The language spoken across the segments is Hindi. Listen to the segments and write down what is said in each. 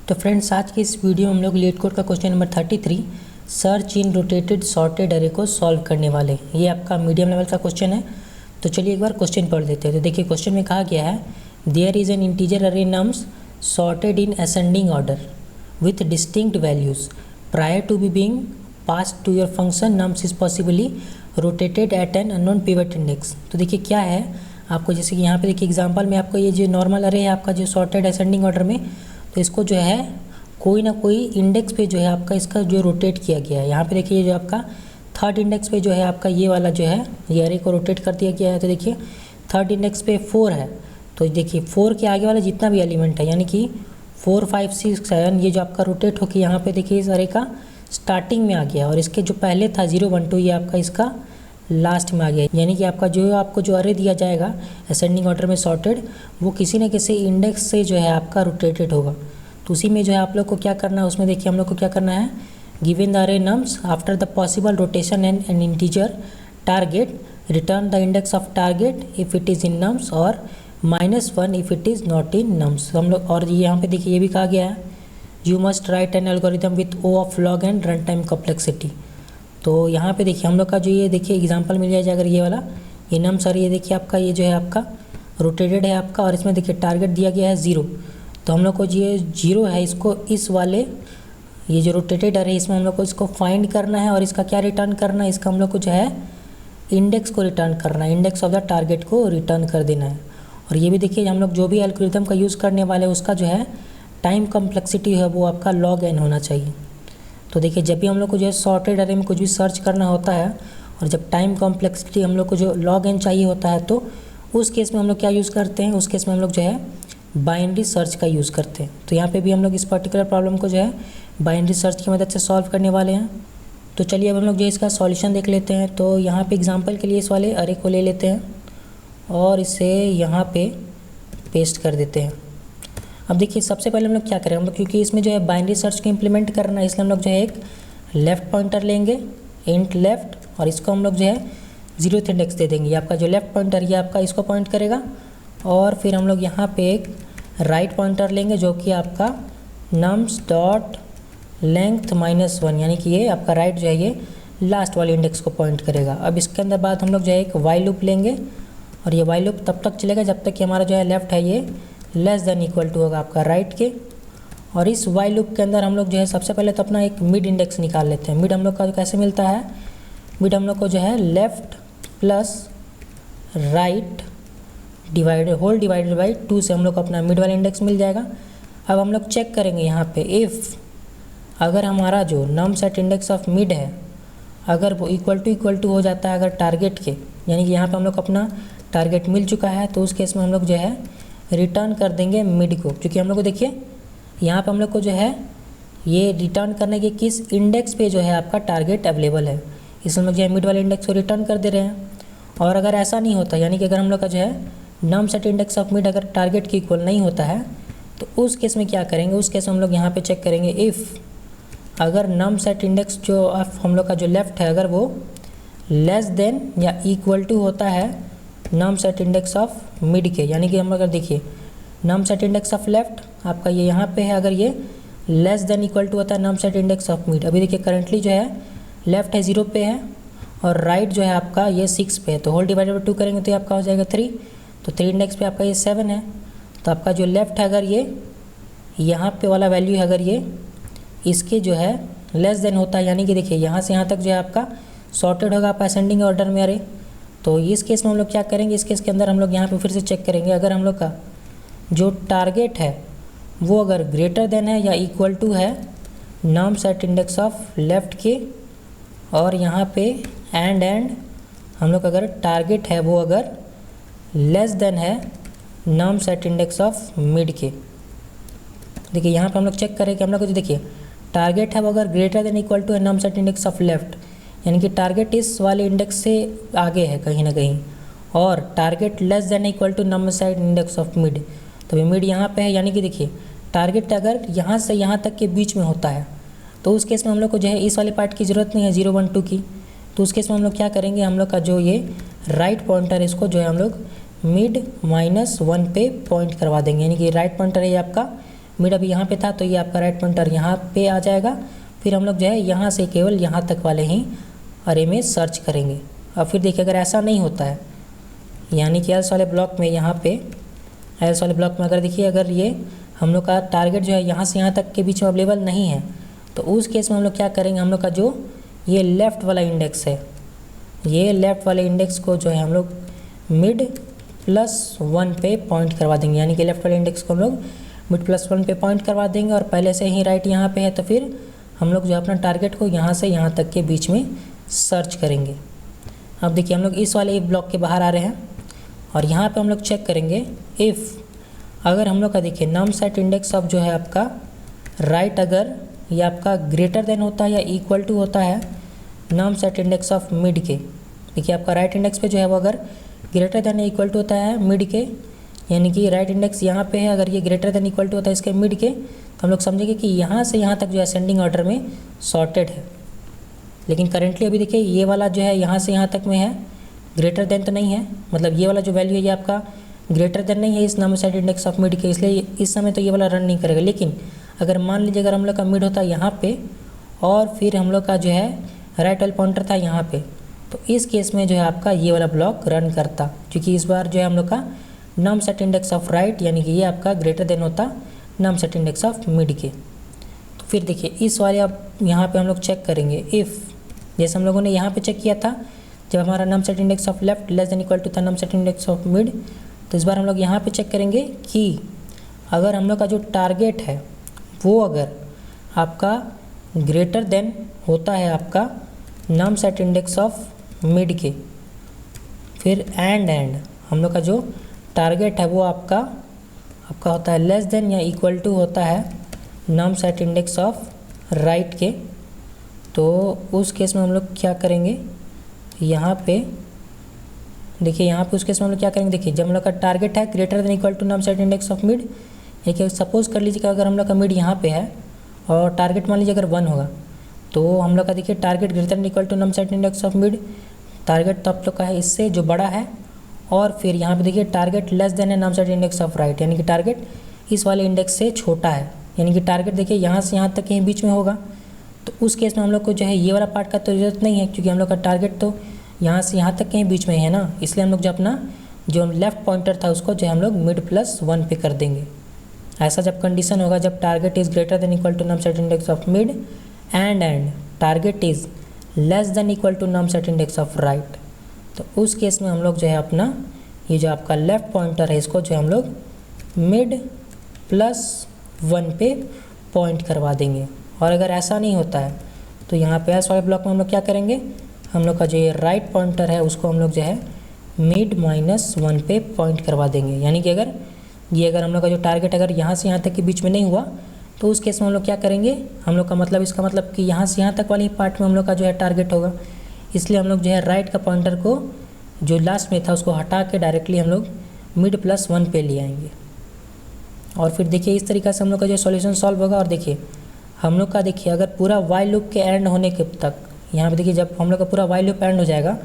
तो फ्रेंड्स आज की इस वीडियो में हम लोग लीड कोड का question number 33 search in rotated sorted अरे को सॉल्व करने वाले। ये आपका मीडियम लेवल का क्वेश्चन है। तो चलिए एक बार क्वेश्चन पढ़ देते हैं। तो देखिए क्वेश्चन में कहा गया है there is an integer array nums sorted in ascending order with distinct values prior to be being passed to your function nums is possibly rotated at an unknown pivot index. तो देखिए क्या है आपको, जैसे कि यहाँ पे देखिए एग्जांपल में आपको ये जो नॉर्मल अरे है आपका जो सॉर्टेड असेंडिंग ऑर्डर में, तो इसको जो है कोई ना कोई इंडेक्स पे जो है आपका इसका जो रोटेट किया गया है। यहाँ पे देखिए जो आपका थर्ड इंडेक्स पे जो है आपका ये वाला जो है ये अरे को रोटेट कर दिया गया है। तो देखिए थर्ड इंडेक्स पे 4 है, तो देखिए 4 के आगे वाला जितना भी एलिमेंट है यानी कि 4, 5, 6, 7 ये जो आपका रोटेट होकर यहाँ पे देखिए इस अरे का स्टार्टिंग में आ गया और इसके जो पहले था 0, 1, 2 ये आपका इसका लास्ट में आ गया। यानी कि आपको जो अरे दिया जाएगा असेंडिंग ऑर्डर में सॉर्टेड, वो किसी न किसी इंडेक्स से जो है आपका रोटेटेड होगा। तो उसी में जो है आप लोग को क्या करना है, उसमें देखिए हम लोग को क्या करना है, गिवन द अरे nums after the possible rotation and N integer target return the index of target if it is in nums और -1 if it is not in nums. हम लोग और यहाँ पे देखिए ये भी कहा गया है you must write an algorithm with O of log n run time complexity. तो यहाँ पे देखिए हम लोग का जो ये देखिए एग्जांपल मिल जाएगा, अगर ये वाला ये नम्स और ये देखिए आपका ये जो है आपका रोटेटेड है आपका, और इसमें देखिए टारगेट दिया गया है 0। तो हम लोग को ये 0 है, इसको इस वाले ये जो रोटेटेड अरे इसमें हम लोग को इसको फाइंड करना है और इसका क्या रिटर्न करना है, इसका हम लोग को जो है इंडेक्स को रिटर्न करना है, इंडेक्स ऑफ द टारगेट को रिटर्न कर देना है। और ये भी देखिए हम लोग जो भी एल्गोरिथम का यूज़ करने वाले हैं उसका जो है टाइम कॉम्प्लेक्सिटी है वो आपका log n होना चाहिए। तो देखिए जब भी हम लोग को जो है सॉर्टेड अरे में कुछ भी सर्च करना होता है और जब टाइम कॉम्प्लेक्सिटी हम लोग को जो log n चाहिए होता है, तो उस केस में हम लोग क्या यूज़ करते हैं, उस केस में हम लोग जो है बाइनरी सर्च का यूज़ करते हैं। तो यहाँ पे भी हम लोग इस पर्टिकुलर प्रॉब्लम को जो है बाइनरी सर्च की मदद से सॉल्व करने वाले हैं। तो चलिए अब हम लोग जो है इसका सॉल्यूशन देख लेते हैं। तो यहाँ पे एग्जांपल के लिए इस वाले अरे को ले लेते हैं और इसे यहाँ पे पेस्ट कर देते हैं। अब देखिए सबसे पहले हम लोग क्या करें, हम लोग क्योंकि इसमें जो है बाइनरी सर्च को इम्प्लीमेंट करना है, इसलिए हम लोग जो है एक लेफ़्ट पॉइंटर लेंगे इंट लेफ़्ट, और इसको हम लोग जो है 0th इंडेक्स दे देंगे। आपका जो लेफ़्ट पॉइंटर ये आपका इसको पॉइंट करेगा, और फिर हम लोग यहाँ पे एक राइट पॉइंटर लेंगे जो कि आपका नम्स डॉट लेंथ -1, यानी कि ये आपका राइट जो है ये लास्ट वाले इंडेक्स को पॉइंट करेगा। अब इसके अंदर बाद हम लोग जो है एक वाइल लूप लेंगे, और ये वाइल लूप तब तक चलेगा जब तक कि हमारा जो है लेफ़्ट है ये लेस देन इक्वल टू होगा आपका राइट के। और इस वाइल लूप के अंदर हम लोग जो है सबसे पहले तो अपना एक मिड इंडेक्स निकाल लेते हैं। मिड हम लोग का कैसे मिलता है, मिड हम लोग को जो है left plus right whole divided by 2 से हम लोग को अपना मिड वाला इंडेक्स मिल जाएगा। अब हम लोग चेक करेंगे यहाँ पे इफ़ अगर हमारा जो नम सेट इंडेक्स ऑफ मिड है अगर वो इक्वल टू हो जाता है अगर टारगेट के, यानी कि यहाँ पे हम लोग को अपना टारगेट मिल चुका है, तो उस केस में हम लोग जो है रिटर्न कर देंगे मिड को। क्योंकि हम लोग को देखिए यहाँ पे हम लोग को जो है ये रिटर्न करने के किस इंडेक्स पे जो है आपका टारगेट अवेलेबल है, इसमें हम लोग जो है मिड वाले इंडेक्स को रिटर्न कर दे रहे हैं। और अगर ऐसा नहीं होता, यानी कि अगर हम लोग का जो है नम सेट इंडेक्स ऑफ मिड अगर टारगेट के इक्वल नहीं होता है, तो उस केस में क्या करेंगे, उस केस में हम लोग यहाँ पे चेक करेंगे इफ़ अगर नम सेट इंडेक्स जो हम लोग का जो लेफ़्ट है अगर वो लेस देन या इक्वल टू होता है नम सेट इंडेक्स ऑफ मिड के, यानी कि हम अगर देखिए नम सेट इंडेक्स ऑफ लेफ़्ट आपका ये यहाँ पे है, अगर ये लेस देन इक्वल टू होता है नम सेट इंडेक्स ऑफ मिड। अभी देखिए करंटली जो है लेफ़्ट है 0 पे है और राइट जो है आपका ये 6 पे है, तो होल डिवाइडेड बाई 2 करेंगे तो ये आपका हो जाएगा 3। तो 3 इंडेक्स पे आपका ये 7 है, तो आपका जो लेफ़्ट है अगर ये यहाँ पे वाला वैल्यू है अगर ये इसके जो है लेस देन होता है, यानी कि देखिए यहाँ से यहाँ तक जो है आपका सॉर्टेड होगा आप असेंडिंग ऑर्डर में अरे। तो इस केस में हम लोग क्या करेंगे, इस केस के अंदर हम लोग यहाँ पे फिर से चेक करेंगे अगर हम लोग का जो टारगेट है वो अगर ग्रेटर देन है या इक्वल टू है नम सेट इंडेक्स ऑफ लेफ़्ट के, और यहाँ पे एंड हम लोग अगर टारगेट है वो अगर लेस देन है नम सेट इंडेक्स ऑफ मिड के। देखिए यहाँ पे हम लोग चेक करें कि हम लोग को जो देखिए टारगेट है वो अगर ग्रेटर देन इक्वल टू है नम सेट इंडेक्स ऑफ लेफ़्ट, यानी कि टारगेट इस वाले इंडेक्स से आगे है कहीं ना कहीं, और target less than equal to nums set index of mid. तो मिड यहाँ पे है, यानी कि देखिए टारगेट अगर यहाँ से यहाँ तक के बीच में होता है, तो उस केस में हम लोग को जो है इस वाले पार्ट की ज़रूरत नहीं है 0, 1, 2 की। तो उस केस में हम लोग क्या करेंगे, हम लोग का जो ये राइट पॉइंटर इसको जो है हम लोग मिड -1 पे पॉइंट करवा देंगे, यानी कि राइट पॉइंटर है आपका मिड अभी यहाँ पे था तो ये आपका राइट पॉइंटर यहाँ पे आ जाएगा। फिर हम लोग जो है यहाँ से केवल यहाँ तक वाले ही अरे में सर्च करेंगे। अब फिर देखिए अगर ऐसा नहीं होता है, यानी कि एल्स वाले ब्लॉक में यहाँ पे एल्स वाले ब्लॉक में अगर देखिए अगर ये हम लोग का टारगेट जो है यहाँ से यहाँ तक के बीच में अवेलेबल नहीं है, तो उस केस में हम लोग क्या करेंगे, हम लोग का जो ये लेफ़्ट वाला इंडेक्स है, ये लेफ़्ट वाले इंडेक्स को जो है हम लोग मिड +1 पे पॉइंट करवा देंगे। यानी कि लेफ़्ट वाले इंडेक्स को हम लोग मिड +1 पे पॉइंट करवा देंगे और पहले से ही राइट यहाँ पे है, तो फिर हम लोग जो अपना टारगेट को यहाँ से यहाँ तक के बीच में सर्च करेंगे। अब देखिए हम लोग इस वाले इफ ब्लॉक के बाहर आ रहे हैं और यहाँ पे हम लोग चेक करेंगे इफ़ अगर हम लोग का देखिए नम सेट इंडेक्स ऑफ जो है आपका राइट अगर ये आपका ग्रेटर देन होता है या इक्वल टू होता है नम सेट इंडेक्स ऑफ मिड के। देखिए आपका राइट इंडेक्स पे जो है वो अगर ग्रेटर देन इक्वल टू होता है मिड के, यानी कि राइट इंडेक्स यहाँ पे है, अगर ये ग्रेटर देन इक्वल टू होता है इसके मिड के, तो हम लोग समझेंगे कि यहाँ से यहाँ तक जो है असेंडिंग ऑर्डर में सॉर्टेड है। लेकिन करेंटली अभी देखिए ये वाला जो है यहाँ से यहाँ तक में है, ग्रेटर देन तो नहीं है, मतलब ये वाला जो वैल्यू है ये आपका ग्रेटर देन नहीं है इस number set index of mid के, इसलिए इस समय तो ये वाला रन नहीं करेगा। लेकिन अगर मान लीजिए अगर हम लोग का मिड होता है यहाँ पे और फिर हम लोग का जो है राइट वाला पॉइंटर था यहाँ पे, तो इस केस में जो है आपका ये वाला ब्लॉक रन करता, क्योंकि इस बार जो है हम लोग का नम सेट इंडेक्स ऑफ राइट यानी कि ये आपका ग्रेटर देन होता नम सेट इंडेक्स ऑफ मिड के। तो फिर देखिए इस वाले अब यहाँ पे हम लोग चेक करेंगे इफ़, जैसे हम लोगों ने यहाँ पे चेक किया था जब हमारा num set index of left less than equal to था num set index of mid, तो इस बार हम लोग यहाँ पे चेक करेंगे कि अगर हम लोग का जो टारगेट है वो अगर आपका ग्रेटर देन होता है आपका नम सेट इंडेक्स ऑफ मिड के, फिर एंड हम लोग का जो टारगेट है वो आपका होता है लेस देन या इक्वल टू होता है नम सेट इंडेक्स ऑफ राइट के, तो उस केस में हम लोग क्या करेंगे, यहाँ पे देखिए यहाँ पे उस केस में हम लोग क्या करेंगे, देखिए जब हम लोग का टारगेट है greater than equal to nums set index of mid, देखिए सपोज़ कर लीजिए कि अगर हम लोग का मिड यहाँ पे है और टारगेट मान लीजिए अगर 1 होगा, तो हम लोग का देखिए target greater than equal to nums set index of mid, target तो आप लोग का है इससे जो बड़ा है, और फिर यहाँ पे देखिए टारगेट लेस देन है नम सेट इंडेक्स ऑफ राइट, यानी कि टारगेट इस वाले इंडेक्स से छोटा है, यानी कि टारगेट देखिए यहाँ से यहाँ तक कहीं बीच में होगा। तो उस केस में हम लोग को जो है ये वाला पार्ट का तो जरूरत नहीं है, क्योंकि हम लोग का टारगेट तो यहाँ से यहाँ तक कहीं बीच में है ना, इसलिए हम लोग जो अपना जो लेफ़्ट पॉइंटर था उसको जो है हम लोग मिड +1 पे कर देंगे। ऐसा जब कंडीशन होगा जब target is greater than equal to nums set index of mid and target is less than equal to nums set index of right, तो उस केस में हम लोग जो है अपना ये जो आपका लेफ़्ट पॉइंटर है इसको जो है हम लोग मिड +1 पे पॉइंट करवा देंगे। और अगर ऐसा नहीं होता है तो यहाँ पे एस वाले ब्लॉक में हम लोग क्या करेंगे, हम लोग का जो ये राइट पॉइंटर है उसको हम लोग जो है मिड -1 पे पॉइंट करवा देंगे। यानी कि अगर हम लोग का जो टारगेट अगर यहाँ से यहाँ तक के बीच में नहीं हुआ, तो उस केस में हम लोग क्या करेंगे, हम लोग का मतलब इसका मतलब कि यहाँ से यहाँ तक वाली पार्ट में हम लोग का जो है टारगेट होगा, इसलिए हम लोग जो है राइट का पॉइंटर को जो लास्ट में था उसको हटा के डायरेक्टली हम लोग मिड +1 पे ले आएंगे। और फिर देखिए इस तरीक़े से हम लोग का जो सॉल्यूशन सॉल्व होगा। और देखिए हम लोग का देखिए अगर पूरा वाइल लूप के एंड होने के तक, यहाँ पे देखिए जब हम लोग का पूरा वाइल लूप एंड हो जाएगा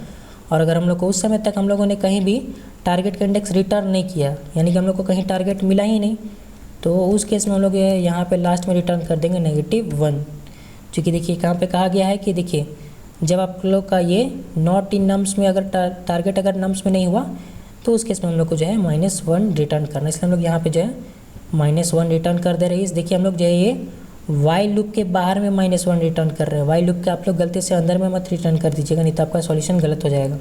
और अगर हम लोग को उस समय तक हम लोगों ने कहीं भी टारगेट का इंडेक्स रिटर्न नहीं किया, यानी कि हम लोग को कहीं टारगेट मिला ही नहीं, तो उस केस में हम लोग यहाँ पे लास्ट में रिटर्न कर देंगे -1। क्योंकि देखिए कहाँ पे कहा गया है कि देखिए जब आप लोग का ये नॉट इन नम्स में अगर टारगेट अगर नम्स में नहीं हुआ, तो उस केस में हम लोग को जो है -1 रिटर्न करना, इसलिए हम लोग यहाँ पे जो है -1 रिटर्न कर दे रहे हैं। देखिए हम लोग जो है ये वाइल लूप के बाहर में -1 रिटर्न कर रहे हैं, वाइल लूप के आप लोग गलती से अंदर में मत रिटर्न कर दीजिएगा, नहीं तो आपका सॉल्यूशन गलत हो जाएगा।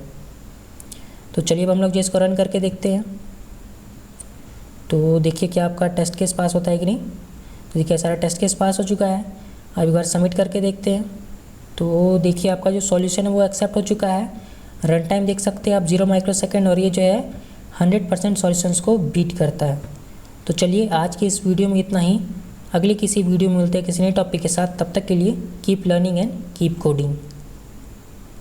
तो चलिए अब हम लोग जो इसको रन करके देखते हैं, तो देखिए क्या आपका टेस्ट केस पास होता है कि नहीं। तो देखिए सारा टेस्ट केस पास हो चुका है। अब एक बार सबमिट करके देखते हैं, तो देखिए आपका जो सॉल्यूशन है वो एक्सेप्ट हो चुका है। रन टाइम देख सकते हैं आप 0 माइक्रोसेकेंड, और ये जो है 100% सॉल्यूशंस को बीट करता है। तो चलिए आज की इस वीडियो में इतना ही, अगली किसी वीडियो में मिलते हैं किसी नए टॉपिक के साथ। तब तक के लिए keep learning and keep coding.